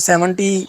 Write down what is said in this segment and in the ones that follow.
70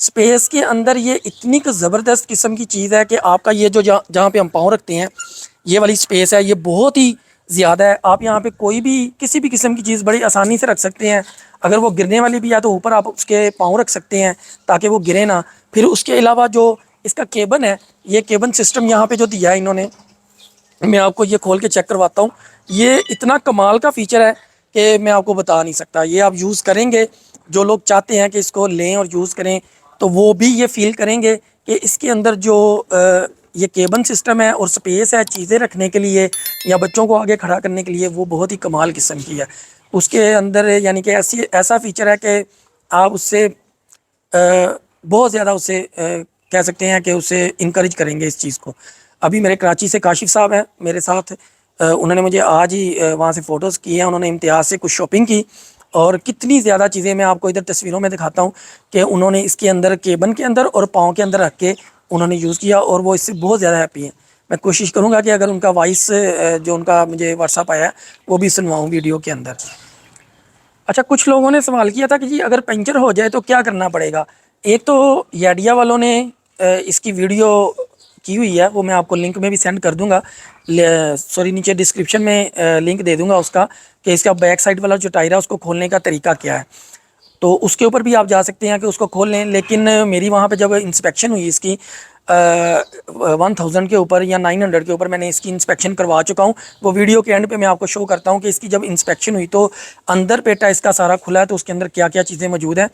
space کے اندر یہ اتنی زبردست قسم کی چیز ہے کہ آپ کا یہ جو جہاں پہ ہم پاؤں رکھتے ہیں یہ والی اسپیس ہے، یہ بہت ہی زیادہ ہے. آپ یہاں پہ کوئی بھی کسی بھی قسم کی چیز بڑی آسانی سے رکھ سکتے ہیں. اگر وہ گرنے والی بھی ہے تو اوپر آپ اس کے پاؤں رکھ سکتے ہیں تاکہ وہ گرے نہ. پھر اس کے علاوہ جو اس کا کیبن ہے، یہ کیبن سسٹم یہاں پہ جو دیا ہے انہوں نے، میں آپ کو یہ کھول کے چیک کرواتا ہوں. یہ اتنا کمال کا فیچر ہے کہ میں آپ کو بتا نہیں سکتا. یہ آپ یوز کریں گے، جو لوگ چاہتے ہیں کہ اس کو لیں اور یوز کریں تو وہ بھی یہ فیل کریں گے کہ اس کے اندر جو یہ کیبن سسٹم ہے اور سپیس ہے چیزیں رکھنے کے لیے یا بچوں کو آگے کھڑا کرنے کے لیے، وہ بہت ہی کمال قسم کی ہے. اس کے اندر یعنی کہ ایسا فیچر ہے کہ آپ اس سے بہت زیادہ اسے کہہ سکتے ہیں کہ اسے انکریج کریں گے اس چیز کو. ابھی میرے کراچی سے کاشف صاحب ہیں میرے ساتھ، انہوں نے مجھے آج ہی وہاں سے فوٹوز کی ہیں. انہوں نے امتیاز سے کچھ شاپنگ کی اور کتنی زیادہ چیزیں میں آپ کو ادھر تصویروں میں دکھاتا ہوں کہ انہوں نے اس کے اندر کیبن کے اندر اور پاؤں کے اندر رکھ کے انہوں نے یوز کیا اور وہ اس سے بہت زیادہ ہیپی ہیں. میں کوشش کروں گا کہ اگر ان کا وائس جو ان کا مجھے واٹس ایپ آیا ہے وہ بھی سنواؤں ویڈیو کے اندر. اچھا، کچھ لوگوں نے سوال کیا تھا کہ جی اگر پنچر ہو جائے تو کیا کرنا پڑے گا. ایک تو یڈیا والوں نے اس کی ویڈیو کی ہوئی ہے، وہ میں آپ کو لنک میں بھی سینڈ کر دوں گا، سوری نیچے ڈسکرپشن میں لنک دے دوں گا اس کا، کہ اس کا بیک سائڈ والا جو ٹائر ہے اس کو کھولنے کا طریقہ کیا ہے. تو اس کے اوپر بھی آپ جا سکتے ہیں کہ اس کو کھول لیں. لیکن میری وہاں پہ جب انسپیکشن ہوئی اس کی 1000 کے اوپر یا 900 کے اوپر میں نے اس کی انسپیکشن کروا چکا ہوں. وہ ویڈیو کے اینڈ پہ میں آپ کو شو کرتا ہوں کہ اس کی جب انسپیکشن ہوئی تو اندر پیٹا اس کا سارا کھلا ہے تو اس کے اندر کیا کیا چیزیں موجود ہیں.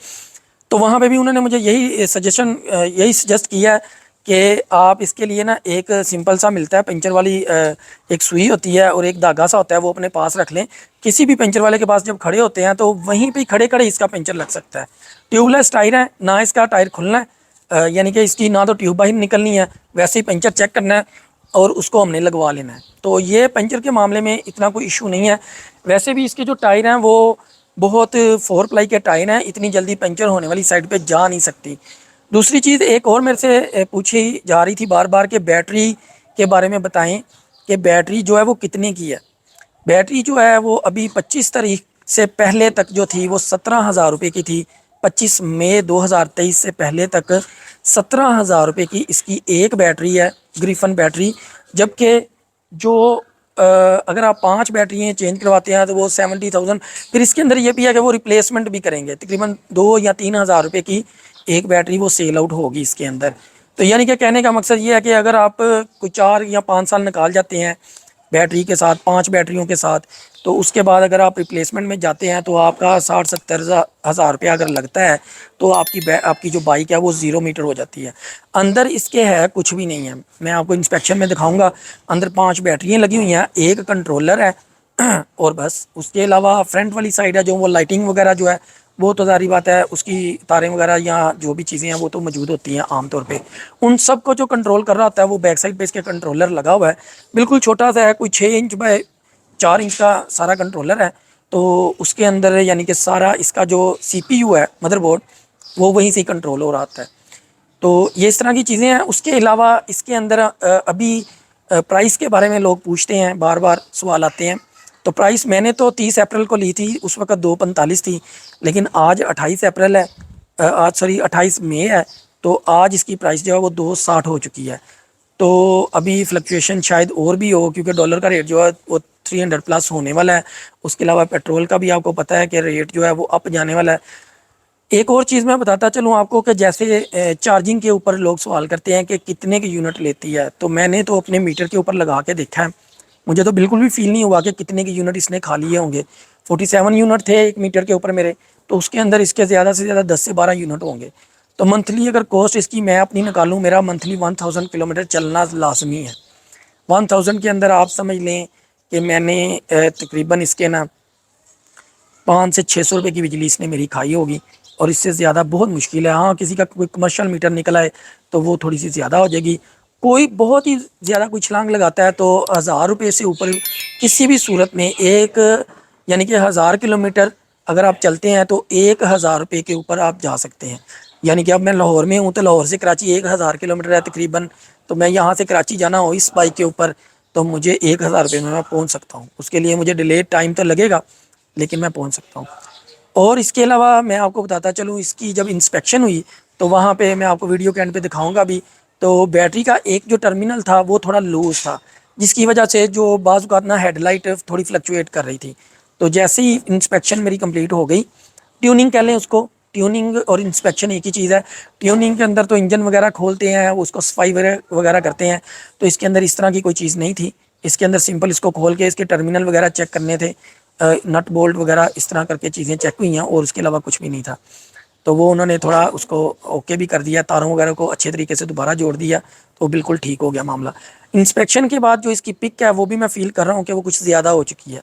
تو وہاں پہ بھی انہوں نے مجھے یہی سجیسٹ کیا ہے کہ آپ اس کے لیے نا ایک سمپل سا ملتا ہے پنچر والی ایک سوئی ہوتی ہے اور ایک دھاگا سا ہوتا ہے، وہ اپنے پاس رکھ لیں. کسی بھی پنچر والے کے پاس جب کھڑے ہوتے ہیں تو وہیں پہ کھڑے کھڑے اس کا پنچر لگ سکتا ہے. ٹیوب لیس ٹائر ہے، نہ اس کا ٹائر کھلنا ہے، یعنی کہ اس کی نہ تو ٹیوب باہر نکلنی ہے، ویسے ہی پنچر چیک کرنا ہے اور اس کو ہم نے لگوا لینا ہے. تو یہ پنچر کے معاملے میں اتنا کوئی ایشو نہیں ہے. ویسے بھی اس کے جو ٹائر ہیں وہ بہت 4 پلائی کے ٹائر ہیں، اتنی جلدی پنچر ہونے والی سائڈ پہ جا نہیں سکتی. دوسری چیز ایک اور میرے سے پوچھی جا رہی تھی بار بار کہ بیٹری کے بارے میں بتائیں کہ بیٹری جو ہے وہ کتنے کی ہے. بیٹری جو ہے وہ ابھی 25 تاریخ سے پہلے تک جو تھی وہ 17,000 روپے کی تھی. 25 مئی 2023 سے پہلے تک 17,000 روپے کی اس کی ایک بیٹری ہے، گریفن بیٹری. جبکہ جو اگر آپ 5 بیٹریاں چینج کرواتے ہیں تو وہ 70,000. پھر اس کے اندر یہ بھی ہے کہ وہ ریپلیسمنٹ بھی کریں گے، تقریباً 2 یا 3,000 روپے کی ایک بیٹری وہ سیل آؤٹ ہوگی اس کے اندر. تو یعنی کہ کہنے کا مقصد یہ ہے کہ اگر آپ کوئی 4 یا 5 سال نکال جاتے ہیں بیٹری کے ساتھ، 5 بیٹریوں کے ساتھ، تو اس کے بعد اگر آپ ریپلیسمنٹ میں جاتے ہیں تو آپ کا 60-70 روپیہ اگر لگتا ہے تو آپ کی جو بائک ہے وہ 0 میٹر ہو جاتی ہے. اندر اس کے ہے کچھ بھی نہیں ہے. میں آپ کو انسپیکشن میں دکھاؤں گا. اندر 5 بیٹریاں لگی ہوئی ہیں، ایک کنٹرولر ہے اور بس. اس کے علاوہ فرنٹ والی سائڈ ہے جو وہ لائٹنگ وغیرہ جو ہے وہ تو ظاہری بات ہے اس کی تاریں وغیرہ یا جو بھی چیزیں ہیں وہ تو موجود ہوتی ہیں عام طور پہ. ان سب کو جو کنٹرول کر رہا ہوتا ہے وہ بیک سائڈ پہ اس کے کنٹرولر لگا ہوا ہے. بالکل چھوٹا سا ہے، کوئی 6 انچ بائی 4 انچ کا سارا کنٹرولر ہے. تو اس کے اندر یعنی کہ سارا اس کا جو سی پی یو ہے مدر بورڈ وہ وہیں سے کنٹرول ہو رہا ہوتا ہے. تو یہ اس طرح کی چیزیں ہیں. اس کے علاوہ اس کے اندر ابھی پرائس کے بارے میں لوگ پوچھتے ہیں، بار بار سوال آتے ہیں. تو پرائس میں نے تو 30 اپریل کو لی تھی، اس وقت 245 تھی، لیکن آج 28 اپریل ہے، آج سوری 28 مئی ہے، تو آج اس کی پرائس جو ہے وہ 260 ہو چکی ہے. تو ابھی فلکچویشن شاید اور بھی ہو کیونکہ ڈالر کا ریٹ جو ہے وہ 300 پلس ہونے والا ہے. اس کے علاوہ پیٹرول کا بھی آپ کو پتہ ہے کہ ریٹ جو ہے وہ اپ جانے والا ہے. ایک اور چیز میں بتاتا چلوں آپ کو کہ جیسے چارجنگ کے اوپر لوگ سوال کرتے ہیں کہ کتنے کی یونٹ لیتی ہے. تو میں نے تو اپنے میٹر کے اوپر لگا کے دیکھا ہے، مجھے تو بالکل بھی فیل نہیں ہوا کہ کتنے کی یونٹ اس نے کھا لیے ہوں گے. 47 یونٹ تھے ایک میٹر کے اوپر میرے، تو اس کے اندر اس کے زیادہ سے زیادہ 10 سے 12 یونٹ ہوں گے. تو منتھلی اگر کوسٹ اس کی میں اپنی نکالوں، میرا منتھلی 1000 کلومیٹر چلنا لازمی ہے. 1000 کے اندر آپ سمجھ لیں کہ میں نے تقریباً اس کے نا 500 سے 600 روپے کی بجلی اس نے میری کھائی ہوگی، اور اس سے زیادہ بہت مشکل ہے. ہاں کسی کا کوئی کمرشل میٹر نکل آئے تو وہ تھوڑی سی زیادہ ہو جائے گی. کوئی بہت ہی زیادہ کوئی چھلانگ لگاتا ہے تو 1000 روپے سے اوپر کسی بھی صورت میں ایک یعنی کہ 1000 کلومیٹر اگر آپ چلتے ہیں تو 1000 روپے کے اوپر آپ جا سکتے ہیں. یعنی کہ اب میں لاہور میں ہوں تو لاہور سے کراچی 1000 کلومیٹر ہے تقریباً. تو میں یہاں سے کراچی جانا ہو اس بائک کے اوپر تو مجھے 1000 روپے میں پہنچ سکتا ہوں. اس کے لیے مجھے ڈیلے ٹائم تو لگے گا لیکن میں پہنچ سکتا ہوں. اور اس کے علاوہ میں آپ کو بتاتا چلوں، اس کی جب انسپیکشن ہوئی تو وہاں پہ میں آپ کو ویڈیو کے اینڈ پہ دکھاؤں گا بھی. تو بیٹری کا ایک جو ٹرمینل تھا وہ تھوڑا لوز تھا، جس کی وجہ سے جو بعض اوقات نا ہیڈ لائٹ تھوڑی فلکچویٹ کر رہی تھی. تو جیسے ہی انسپیکشن میری کمپلیٹ ہو گئی، ٹیوننگ کہہ لیں اس کو، ٹیوننگ اور انسپیکشن ایک ہی چیز ہے. ٹیوننگ کے اندر تو انجن وغیرہ کھولتے ہیں، اس کو صفائی وغیرہ کرتے ہیں، تو اس کے اندر اس طرح کی کوئی چیز نہیں تھی. اس کے اندر سمپل اس کو کھول کے اس کے ٹرمینل وغیرہ چیک کرنے تھے، نٹ بولٹ وغیرہ اس طرح کر کے چیزیں چیک ہوئی ہیں، اور اس کے علاوہ کچھ بھی نہیں تھا. تو وہ انہوں نے تھوڑا اس کو اوکے بھی کر دیا، تاروں وغیرہ کو اچھے طریقے سے دوبارہ جوڑ دیا، تو بالکل ٹھیک ہو گیا معاملہ. انسپیکشن کے بعد جو اس کی پک ہے وہ بھی میں فیل کر رہا ہوں کہ وہ کچھ زیادہ ہو چکی ہے.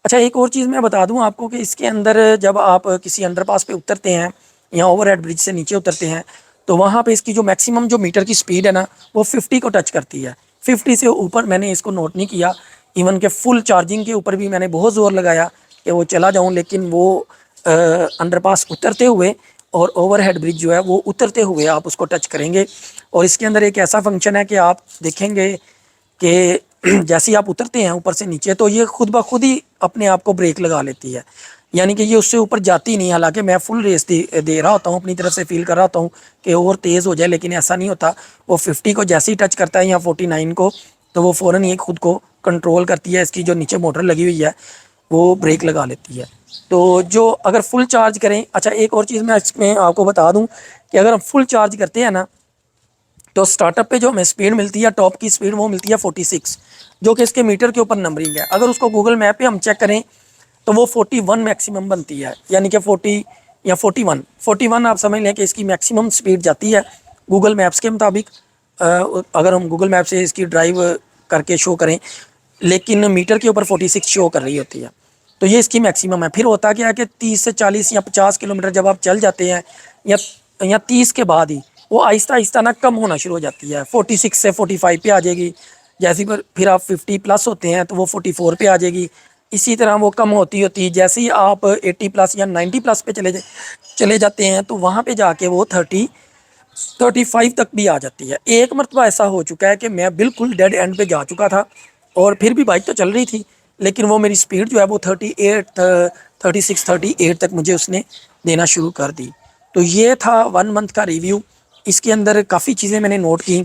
اچھا ایک اور چیز میں بتا دوں آپ کو کہ اس کے اندر جب آپ کسی انڈر پاس پہ اترتے ہیں یا اوور ہیڈ برج سے نیچے اترتے ہیں، تو وہاں پہ اس کی جو میکسیمم جو میٹر کی سپیڈ ہے نا وہ 50 کو ٹچ کرتی ہے. 50 سے اوپر میں نے اس کو نوٹ نہیں کیا. ایون کہ فل چارجنگ کے اوپر بھی میں نے بہت زور لگایا کہ وہ چلا جاؤں، لیکن وہ انڈر پاس اترتے ہوئے اور اوور ہیڈ برج جو ہے وہ اترتے ہوئے آپ اس کو ٹچ کریں گے. اور اس کے اندر ایک ایسا فنکشن ہے کہ آپ دیکھیں گے کہ جیسے ہی آپ اترتے ہیں اوپر سے نیچے، تو یہ خود بخود ہی اپنے آپ کو بریک لگا لیتی ہے. یعنی کہ یہ اس سے اوپر جاتی نہیں، حالانکہ میں فل ریس دے رہا ہوتا ہوں، اپنی طرف سے فیل کر رہا ہوتا ہوں کہ اور تیز ہو جائے، لیکن ایسا نہیں ہوتا. وہ 50 کو جیسے ہی ٹچ کرتا ہے یا 49 کو، تو وہ فوراً یہ خود کو کنٹرول کرتی ہے. اس کی جو نیچے موٹر لگی ہوئی ہے وہ بریک لگا لیتی ہے. تو جو اگر فل چارج کریں، اچھا ایک اور چیز میں اس میں آپ کو بتا دوں کہ اگر ہم فل چارج کرتے ہیں نا، تو سٹارٹ اپ پہ جو ہمیں سپیڈ ملتی ہے، ٹاپ کی سپیڈ وہ ملتی ہے 46، جو کہ اس کے میٹر کے اوپر نمبرنگ ہے. اگر اس کو گوگل میپ پہ ہم چیک کریں تو وہ 41 میکسیمم بنتی ہے، یعنی کہ 40 یا 41 آپ سمجھ لیں کہ اس کی میکسیمم سپیڈ جاتی ہے گوگل میپس کے مطابق. اگر ہم گوگل میپ سے اس کی ڈرائیو کر کے شو کریں، لیکن میٹر کے اوپر 46 شو کر رہی ہوتی ہے، تو یہ اس کی میکسیمم ہے. پھر ہوتا کیا ہے کہ 30 سے 40 یا 50 کلومیٹر جب آپ چل جاتے ہیں یا 30 کے بعد ہی وہ آہستہ آہستہ نا کم ہونا شروع ہو جاتی ہے. 46 سے 45 پہ آ جائے گی. جیسے پھر آپ 50 پلس ہوتے ہیں تو وہ 44 پہ آ جائے گی. اسی طرح وہ کم ہوتی ہوتی جیسے ہی آپ 80 پلس یا 90 پلس پہ چلے جاتے ہیں، تو وہاں پہ جا کے وہ 35 تک بھی آ جاتی ہے. ایک مرتبہ ایسا ہو چکا ہے کہ میں بالکل ڈیڈ اینڈ پہ جا چکا تھا، اور پھر بھی بائک تو چل رہی تھی، لیکن وہ میری سپیڈ جو ہے وہ 36 38 تک مجھے اس نے دینا شروع کر دی. تو یہ تھا 1 منتھ کا ریویو. اس کے اندر کافی چیزیں میں نے نوٹ کی.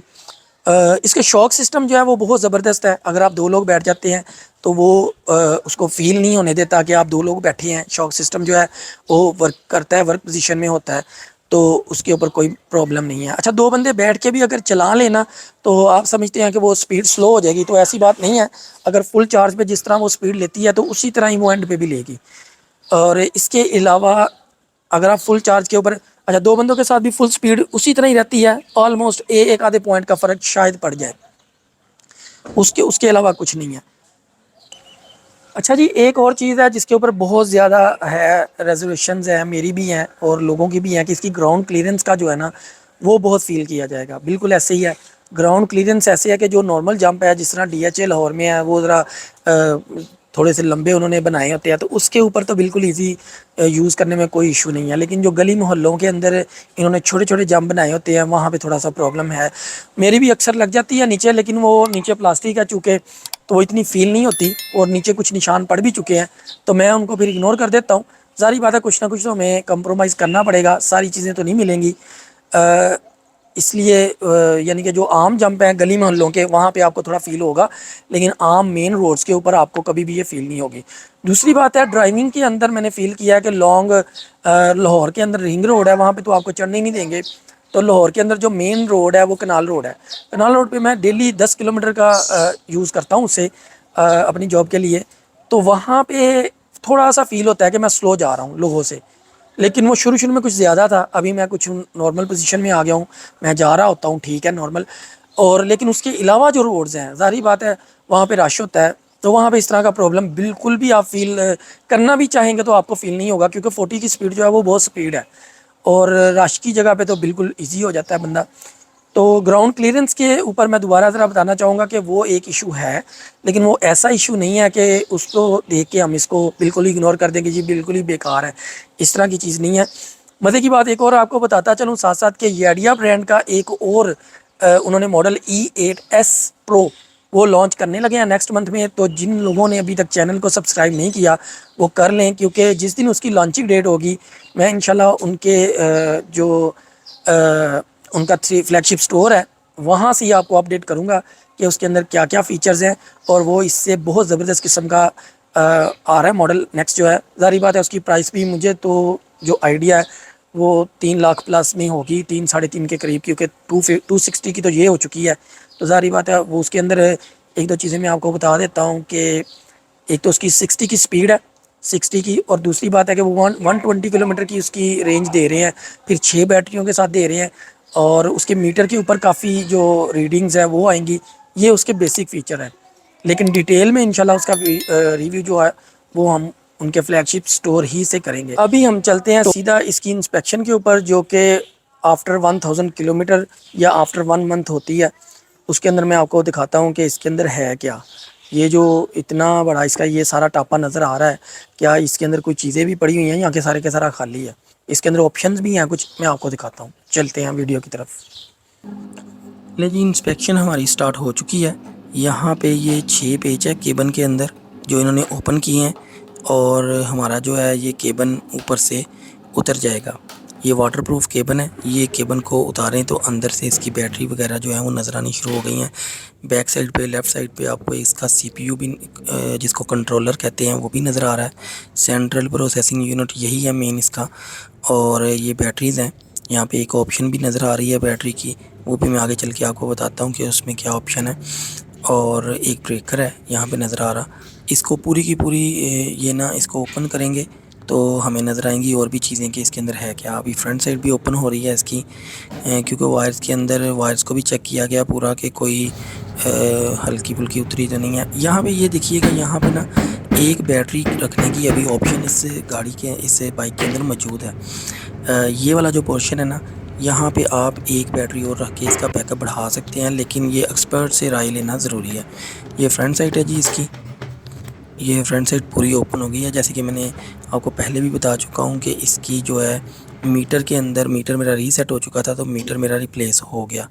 اس کے شاک سسٹم جو ہے وہ بہت زبردست ہے. اگر آپ 2 لوگ بیٹھ جاتے ہیں تو وہ اس کو فیل نہیں ہونے دیتا کہ آپ 2 لوگ بیٹھے ہیں. شاک سسٹم جو ہے وہ ورک کرتا ہے، ورک پوزیشن میں ہوتا ہے، تو اس کے اوپر کوئی پرابلم نہیں ہے. اچھا 2 بندے بیٹھ کے بھی اگر چلا لینا تو آپ سمجھتے ہیں کہ وہ سپیڈ سلو ہو جائے گی، تو ایسی بات نہیں ہے. اگر فل چارج پہ جس طرح وہ سپیڈ لیتی ہے تو اسی طرح ہی وہ اینڈ پہ بھی لے گی. اور اس کے علاوہ اگر آپ فل چارج کے اوپر، اچھا 2 بندوں کے ساتھ بھی فل سپیڈ اسی طرح ہی رہتی ہے، آلموسٹ ایک آدھے پوائنٹ کا فرق شاید پڑ جائے، اس کے علاوہ کچھ نہیں ہے. اچھا جی ایک اور چیز ہے جس کے اوپر بہت زیادہ ہے ریزرویشنز ہیں، میری بھی ہیں اور لوگوں کی بھی ہیں، کہ اس کی گراؤنڈ کلیئرنس کا جو ہے نا وہ بہت فیل کیا جائے گا. بالکل ایسے ہی ہے. گراؤنڈ کلیئرنس ایسے ہے کہ جو نارمل جمپ ہے جس طرح DHA لاہور میں ہے، وہ ذرا تھوڑے سے لمبے انہوں نے بنائے ہوتے ہیں، تو اس کے اوپر تو بالکل ایزی یوز کرنے میں کوئی ایشو نہیں ہے. لیکن جو گلی محلوں کے اندر انہوں نے چھوٹے چھوٹے جمپ بنائے ہوتے ہیں، وہاں پہ تھوڑا سا پرابلم ہے. میری بھی اکثر لگ جاتی ہے نیچے، لیکن وہ نیچے پلاسٹک ہے چونکہ، تو وہ اتنی فیل نہیں ہوتی، اور نیچے کچھ نشان پڑ بھی چکے ہیں تو میں ان کو پھر اگنور کر دیتا ہوں. ظاہری بات ہے کچھ نہ کچھ تو ہمیں کمپرومائز کرنا پڑے گا، ساری چیزیں تو نہیں ملیں گی. اس لیے یعنی کہ جو عام جمپ ہیں گلی محلوں کے وہاں پہ آپ کو تھوڑا فیل ہوگا، لیکن عام مین روڈز کے اوپر آپ کو کبھی بھی یہ فیل نہیں ہوگی. دوسری بات ہے ڈرائیونگ کے اندر میں نے فیل کیا ہے کہ لاہور کے اندر رنگ روڈ ہے، وہاں پہ تو آپ کو چڑھنے ہی نہیں دیں گے. تو لاہور کے اندر جو مین روڈ ہے وہ کنال روڈ ہے. کنال روڈ پہ میں ڈیلی 10 کلومیٹر کا یوز کرتا ہوں اسے اپنی جاب کے لیے. تو وہاں پہ تھوڑا سا فیل ہوتا ہے کہ میں سلو جا رہا ہوں لوگوں سے، لیکن وہ شروع میں کچھ زیادہ تھا. ابھی میں کچھ نارمل پوزیشن میں آ گیا ہوں، میں جا رہا ہوتا ہوں ٹھیک ہے نارمل. اور لیکن اس کے علاوہ جو روڈز ہیں ظاہری بات ہے وہاں پہ رش ہوتا ہے، تو وہاں پہ اس طرح کا پرابلم بالکل بھی آپ فیل کرنا بھی چاہیں گے تو آپ کو فیل نہیں ہوگا، کیونکہ 40 کی سپیڈ جو ہے وہ بہت سپیڈ ہے، اور رش کی جگہ پہ تو بالکل ایزی ہو جاتا ہے بندہ. تو گراؤنڈ کلیئرنس کے اوپر میں دوبارہ ذرا بتانا چاہوں گا کہ وہ ایک ایشو ہے، لیکن وہ ایسا ایشو نہیں ہے کہ اس کو دیکھ کے ہم اس کو بالکل اگنور کر دیں کہ جی بالکل ہی بیکار ہے. اس طرح کی چیز نہیں ہے. مزے کی بات ایک اور آپ کو بتاتا چلوں ساتھ ساتھ کہ یڈیا برانڈ کا ایک اور انہوں نے ماڈل E8S Pro وہ لانچ کرنے لگے ہیں نیکسٹ منتھ میں. تو جن لوگوں نے ابھی تک چینل کو سبسکرائب نہیں کیا وہ کر لیں، کیونکہ جس دن اس کی لانچنگ ڈیٹ ہوگی میں انشاءاللہ ان کے جو ان کا فلیگشپ سٹور ہے، وہاں سے یہ آپ کو اپڈیٹ کروں گا کہ اس کے اندر کیا کیا فیچرز ہیں، اور وہ اس سے بہت زبردست قسم کا آ رہا ہے ماڈل نیکسٹ جو ہے. ظاہری بات ہے اس کی پرائس بھی مجھے تو جو آئیڈیا ہے وہ 3 لاکھ پلس میں ہوگی، 3 ساڑھے 3 کے قریب، کیونکہ 260 کی تو یہ ہو چکی ہے. تو ظاہری بات ہے وہ اس کے اندر ایک دو چیزیں میں آپ کو بتا دیتا ہوں کہ ایک تو اس کی 60 کی سپیڈ ہے، 60 کی، اور دوسری بات ہے کہ وہ 120 کلومیٹر کی اس کی رینج دے رہے ہیں، پھر 6 بیٹریوں کے ساتھ دے رہے ہیں، اور اس کے میٹر کے اوپر کافی جو ریڈنگز ہیں وہ آئیں گی. یہ اس کے بیسک فیچر ہیں، لیکن ڈیٹیل میں انشاءاللہ اس کا ریویو جو ہے وہ ہم ان کے فلیگ شپ سٹور ہی سے کریں گے. ابھی ہم چلتے ہیں سیدھا اس کی انسپیکشن کے اوپر، جو کہ آفٹر 1000 کلومیٹر یا آفٹر 1 منتھ ہوتی ہے. اس کے اندر میں آپ کو دکھاتا ہوں کہ اس کے اندر ہے کیا. یہ جو اتنا بڑا اس کا یہ سارا ٹاپا نظر آ رہا ہے، کیا اس کے اندر کوئی چیزیں بھی پڑی ہوئی ہیں یا کہ سارے کے سارا خالی ہے؟ اس کے اندر آپشنز بھی ہیں کچھ، میں آپ کو دکھاتا ہوں. چلتے ہیں ویڈیو کی طرف. لے جی، انسپیکشن ہماری سٹارٹ ہو چکی ہے. یہاں پہ یہ 6 پیج ہے کیبن کے اندر جو انہوں نے اوپن کیے ہیں، اور ہمارا جو ہے یہ کیبن اوپر سے اتر جائے گا. یہ واٹر پروف کیبن ہے. یہ کیبن کو اتاریں تو اندر سے اس کی بیٹری وغیرہ جو ہے وہ نظر آنی شروع ہو گئی ہیں. بیک سائڈ پہ لیفٹ سائڈ پہ آپ کو اس کا سی پی یو بھی جس کو کنٹرولر کہتے ہیں وہ بھی نظر آ رہا ہے. سینٹرل پروسیسنگ یونٹ یہی ہے مین اس کا. اور یہ بیٹریز ہیں. یہاں پہ ایک آپشن بھی نظر آ رہی ہے بیٹری کی، وہ بھی میں آگے چل کے آپ کو بتاتا ہوں کہ اس میں کیا آپشن ہے. اور ایک بریکر ہے یہاں پہ نظر آ رہا. اس کو پوری کی پوری یہ نا اس کو اوپن کریں گے تو ہمیں نظر آئیں گی اور بھی چیزیں کہ اس کے اندر ہے کیا. ابھی فرنٹ سائڈ بھی اوپن ہو رہی ہے اس کی، کیونکہ وائرس کے اندر وائرس کو بھی چیک کیا گیا پورا کہ کوئی ہلکی پھلکی اتری تو نہیں ہے. یہاں پہ یہ دیکھیے کہ یہاں پہ نا ایک بیٹری رکھنے کی ابھی آپشن اس گاڑی کے اس بائک کے اندر موجود ہے. یہ والا جو پورشن ہے نا، یہاں پہ آپ ایک بیٹری اور رکھ کے اس کا بیک اپ بڑھا سکتے ہیں، لیکن یہ ایکسپرٹ سے رائے لینا ضروری ہے. یہ فرنٹ سائڈ ہے جی اس کی. یہ فرنٹ سائڈ پوری اوپن ہو گئی ہے. جیسے کہ میں نے آپ کو پہلے بھی بتا چکا ہوں کہ اس کی جو ہے میٹر کے اندر میٹر میرا ریسیٹ ہو چکا تھا، تو میٹر میرا ریپلیس ہو گیا.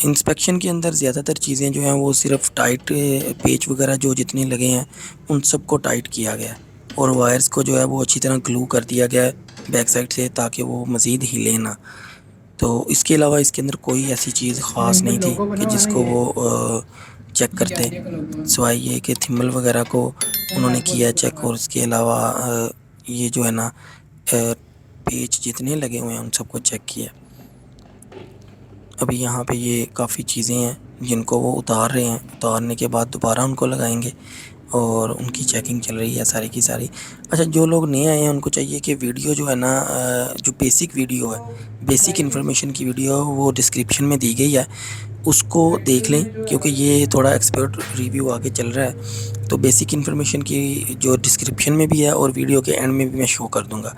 انسپیکشن کے اندر زیادہ تر چیزیں جو ہیں وہ صرف ٹائٹ پیچ وغیرہ جو جتنے لگے ہیں ان سب کو ٹائٹ کیا گیا ہے، اور وائرس کو جو ہے وہ اچھی طرح گلو کر دیا گیا ہے بیک سائڈ سے تاکہ وہ مزید ہلے نہ. تو اس کے علاوہ اس کے اندر کوئی ایسی چیز خاص نہیں تھی کہ جس کو وہ چیک کرتے، سوائے یہ کہ تھمل وغیرہ کو انہوں نے کیا چیک، اور اس کے علاوہ یہ جو ہے نا پیچ جتنے لگے ہوئے ہیں ان سب کو چیک کیا. ابھی یہاں پہ یہ کافی چیزیں ہیں جن کو وہ اتار رہے ہیں، اتارنے کے بعد دوبارہ ان کو لگائیں گے اور ان کی چیکنگ چل رہی ہے ساری کی ساری. اچھا، جو لوگ نئے آئے ہیں ان کو چاہیے کہ ویڈیو جو ہے نا جو بیسک ویڈیو ہے، بیسک انفارمیشن کی ویڈیو وہ ڈسکرپشن میں دی گئی ہے، اس کو دیکھ لیں، کیونکہ یہ تھوڑا ایکسپرٹ ریویو آگے چل رہا ہے. تو بیسک انفارمیشن کی جو ڈسکرپشن میں بھی ہے اور ویڈیو کے اینڈ میں بھی میں شو کر دوں گا.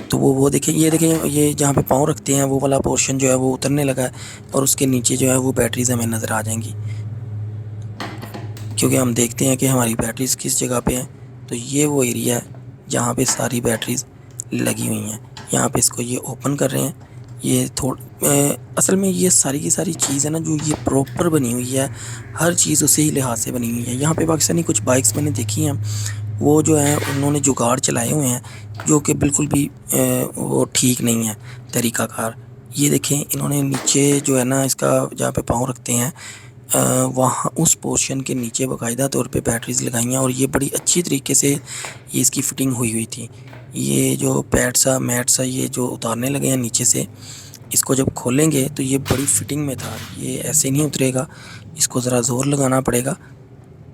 تو وہ دیکھیں، یہ دیکھیں، یہ جہاں پہ پاؤں رکھتے ہیں وہ والا پورشن جو ہے وہ اترنے لگا ہے، اور اس کے نیچے جو ہے وہ بیٹریز ہمیں نظر آ جائیں گی، کیونکہ ہم دیکھتے ہیں کہ ہماری بیٹریز کس جگہ پہ ہیں. تو یہ وہ ایریا ہے جہاں پہ ساری بیٹریز لگی ہوئی ہیں. یہاں پہ اس کو یہ اوپن کر رہے ہیں. یہ اصل میں یہ ساری کی ساری چیز ہے نا جو یہ پراپر بنی ہوئی ہے، ہر چیز اسی ہی لحاظ سے بنی ہوئی ہے. یہاں پہ پاکستانی کچھ بائکس میں نے دیکھی ہیں، وہ جو ہیں انہوں نے جگاڑ چلائے ہوئے ہیں جو کہ بالکل بھی وہ ٹھیک نہیں ہے طریقہ کار. یہ دیکھیں، انہوں نے نیچے جو ہے نا اس کا جہاں پہ پاؤں رکھتے ہیں وہاں اس پورشن کے نیچے باقاعدہ طور پہ بیٹریز لگائی ہیں، اور یہ بڑی اچھی طریقے سے یہ اس کی فٹنگ ہوئی تھی. یہ جو پیڈ سا میٹ سا یہ جو اتارنے لگے ہیں نیچے سے، اس کو جب کھولیں گے تو یہ بڑی فٹنگ میں تھا. یہ ایسے نہیں اترے گا، اس کو ذرا زور لگانا پڑے گا،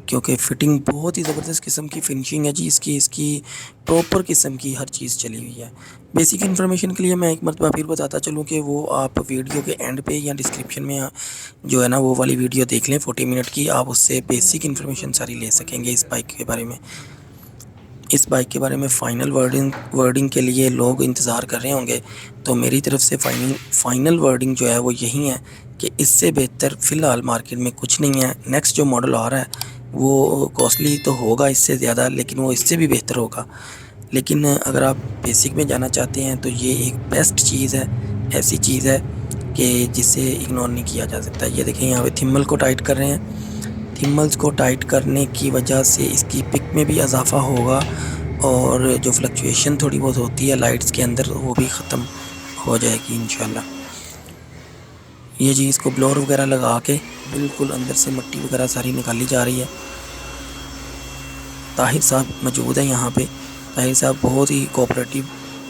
کیونکہ فٹنگ بہت ہی زبردست قسم کی فنشنگ ہے جی اس کی پراپر قسم کی ہر چیز چلی ہوئی ہے. بیسک انفارمیشن کے لیے میں ایک مرتبہ پھر بتاتا چلوں کہ وہ آپ ویڈیو کے اینڈ پہ یا ڈسکرپشن میں جو ہے نا وہ والی ویڈیو دیکھ لیں 40 منٹ کی. آپ اس سے بیسک انفارمیشن ساری لے سکیں گے اس بائک کے بارے میں. اس بائک کے بارے میں فائنل ورڈنگ کے لیے لوگ انتظار کر رہے ہوں گے، تو میری طرف سے فائنل ورڈنگ جو ہے وہ یہی ہے کہ اس سے بہتر فی الحال مارکیٹ میں کچھ نہیں ہے. نیکسٹ جو ماڈل آ رہا ہے وہ کاسٹلی تو ہوگا اس سے زیادہ، لیکن وہ اس سے بھی بہتر ہوگا. لیکن اگر آپ بیسک میں جانا چاہتے ہیں تو یہ ایک بیسٹ چیز ہے، ایسی چیز ہے کہ جسے اگنور نہیں کیا جا سکتا. یہ دیکھیں یہاں پہ تھمل کو ٹائٹ کر رہے ہیں. تھملز کو ٹائٹ کرنے کی وجہ سے اس کی پک میں بھی اضافہ ہوگا، اور جو فلکچویشن تھوڑی بہت ہوتی ہے لائٹس کے اندر وہ بھی ختم ہو جائے گی انشاءاللہ. یہ جی اس کو بلور وغیرہ لگا کے بالکل اندر سے مٹی وغیرہ ساری نکالی جا رہی ہے. طاہر صاحب موجود ہیں یہاں پہ. طاہر صاحب بہت ہی کوآپریٹیو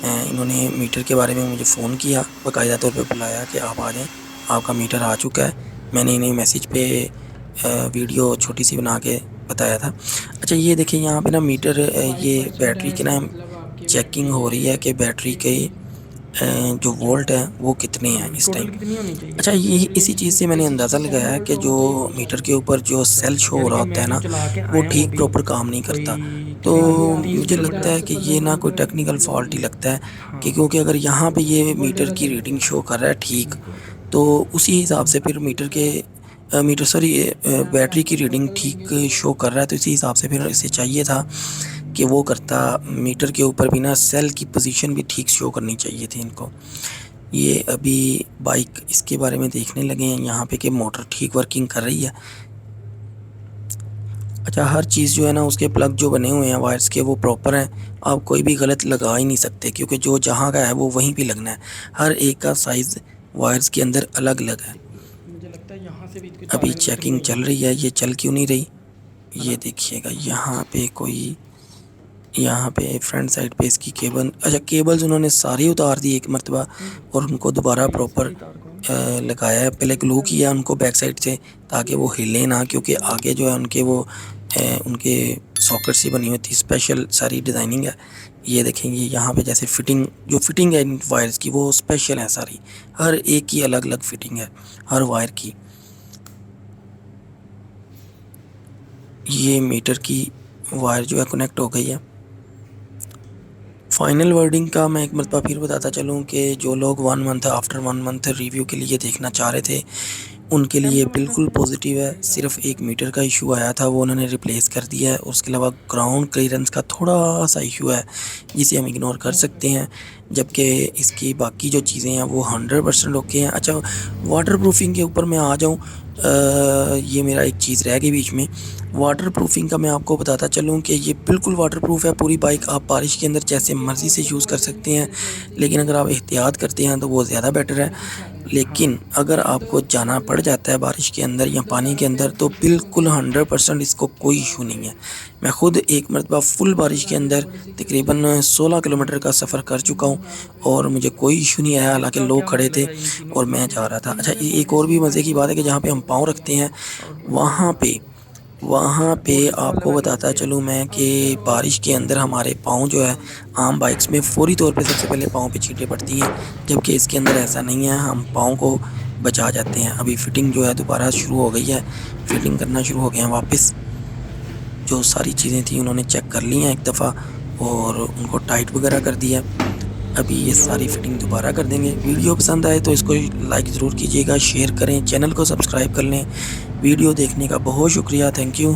ہیں. انہوں نے میٹر کے بارے میں مجھے فون کیا, باقاعدہ طور پہ بلایا کہ آپ آ جائیں, آپ کا میٹر آ چکا ہے. میں نے انہیں میسیج پہ ویڈیو چھوٹی سی بنا کے بتایا تھا. اچھا یہ دیکھیں یہاں پہ نا میٹر, یہ بیٹری کے نا چیکنگ ہو رہی ہے کہ بیٹری کے جو وولٹ ہیں وہ کتنے ہیں اس ٹائم. اچھا یہ اسی چیز سے میں نے اندازہ لگایا کہ جو میٹر کے اوپر جو سیل شو ہو رہا ہوتا ہے نا وہ ٹھیک پراپر کام نہیں کرتا. تو مجھے لگتا ہے کہ یہ نا کوئی ٹیکنیکل فالٹ ہی لگتا ہے کہ کیونکہ اگر یہاں پہ یہ میٹر کی ریڈنگ شو کر رہا ہے ٹھیک, تو اسی حساب سے پھر بیٹری کی ریڈنگ ٹھیک شو کر رہا ہے, تو اسی حساب سے پھر اسے چاہیے تھا کہ وہ کرتا میٹر کے اوپر بھی نا سیل کی پوزیشن بھی ٹھیک شو کرنی چاہیے تھی ان کو. یہ ابھی بائک اس کے بارے میں دیکھنے لگے ہیں یہاں پہ کہ موٹر ٹھیک ورکنگ کر رہی ہے. اچھا ہر چیز جو ہے نا اس کے پلگ جو بنے ہوئے ہیں وائرس کے وہ پراپر ہیں. آپ کوئی بھی غلط لگا ہی نہیں سکتے کیونکہ جو جہاں کا ہے وہ وہیں پہ لگنا ہے. ہر ایک کا سائز وائرس کے اندر الگ الگ ہے. ابھی چیکنگ چل رہی ہے. یہ چل کیوں نہیں رہی یہ دیکھیے گا. یہاں پہ فرنٹ سائڈ پہ اس کی کیبل, اچھا کیبلز انہوں نے ساری اتار دی ایک مرتبہ اور ان کو دوبارہ پراپر لگایا ہے. پہلے گلو کیا ان کو بیک سائڈ سے تاکہ وہ ہلے نہ, کیونکہ آگے جو ہے ان کے ساکٹ سے بنی ہوئی تھی اسپیشل ساری ڈیزائننگ ہے. یہ دیکھیں گے یہاں پہ جیسے فٹنگ ہے وائرس کی وہ اسپیشل ہے ساری, ہر ایک کی الگ الگ فٹنگ ہے ہر وائر کی. یہ میٹر کی وائر جو ہے کنیکٹ ہو گئی ہے. فائنل ورڈنگ کا میں ایک مرتبہ پھر بتاتا چلوں کہ جو لوگ آفٹر 1 منتھ ریویو کے لیے دیکھنا چاہ رہے تھے ان کے لیے بالکل پوزیٹیو ہے. صرف ایک میٹر کا ایشو آیا تھا وہ انہوں نے ریپلیس کر دیا ہے. اس کے علاوہ گراؤنڈ کلیئرنس کا تھوڑا سا ایشو ہے جسے ہم اگنور کر سکتے ہیں, جبکہ اس کی باقی جو چیزیں ہیں وہ 100% اوکے ہیں. اچھا واٹر پروفنگ کے اوپر میں آ جاؤں, یہ میرا ایک چیز رہ گئی بیچ میں. واٹر پروفنگ کا میں آپ کو بتاتا چلوں کہ یہ بالکل واٹر پروف ہے. پوری بائک آپ بارش کے اندر جیسے مرضی سے یوز کر سکتے ہیں, لیکن اگر آپ احتیاط کرتے ہیں تو وہ زیادہ بیٹر ہے. لیکن اگر آپ کو جانا پڑ جاتا ہے بارش کے اندر یا پانی کے اندر تو بالکل 100% اس کو کوئی ایشو نہیں ہے. میں خود ایک مرتبہ فل بارش کے اندر تقریباً 16 کلومیٹر کا سفر کر چکا ہوں اور مجھے کوئی ایشو نہیں آیا, حالانکہ لوگ کھڑے تھے اور میں جا رہا تھا. اچھا ایک اور بھی مزے کی بات ہے کہ جہاں پہ ہم پاؤں رکھتے ہیں وہاں پہ آپ کو بتاتا چلوں میں کہ بارش کے اندر ہمارے پاؤں جو ہے عام بائکس میں فوری طور پہ سب سے پہلے پاؤں پہ چیٹیں پڑتی ہیں, جبکہ اس کے اندر ایسا نہیں ہے. ہم پاؤں کو بچا جاتے ہیں. ابھی فٹنگ جو ہے دوبارہ شروع ہو گئی ہے, فٹنگ کرنا شروع ہو گئے ہیں واپس. جو ساری چیزیں تھیں انہوں نے چیک کر لی ہیں ایک دفعہ اور ان کو ٹائٹ وغیرہ کر دیا. ابھی یہ ساری فٹنگ دوبارہ کر دیں گے. ویڈیو پسند آئے تو اس کو لائک ضرور کیجیے گا, شیئر کریں, چینل کو سبسکرائب کر لیں. ویڈیو دیکھنے کا بہت شکریہ, تھینک یو.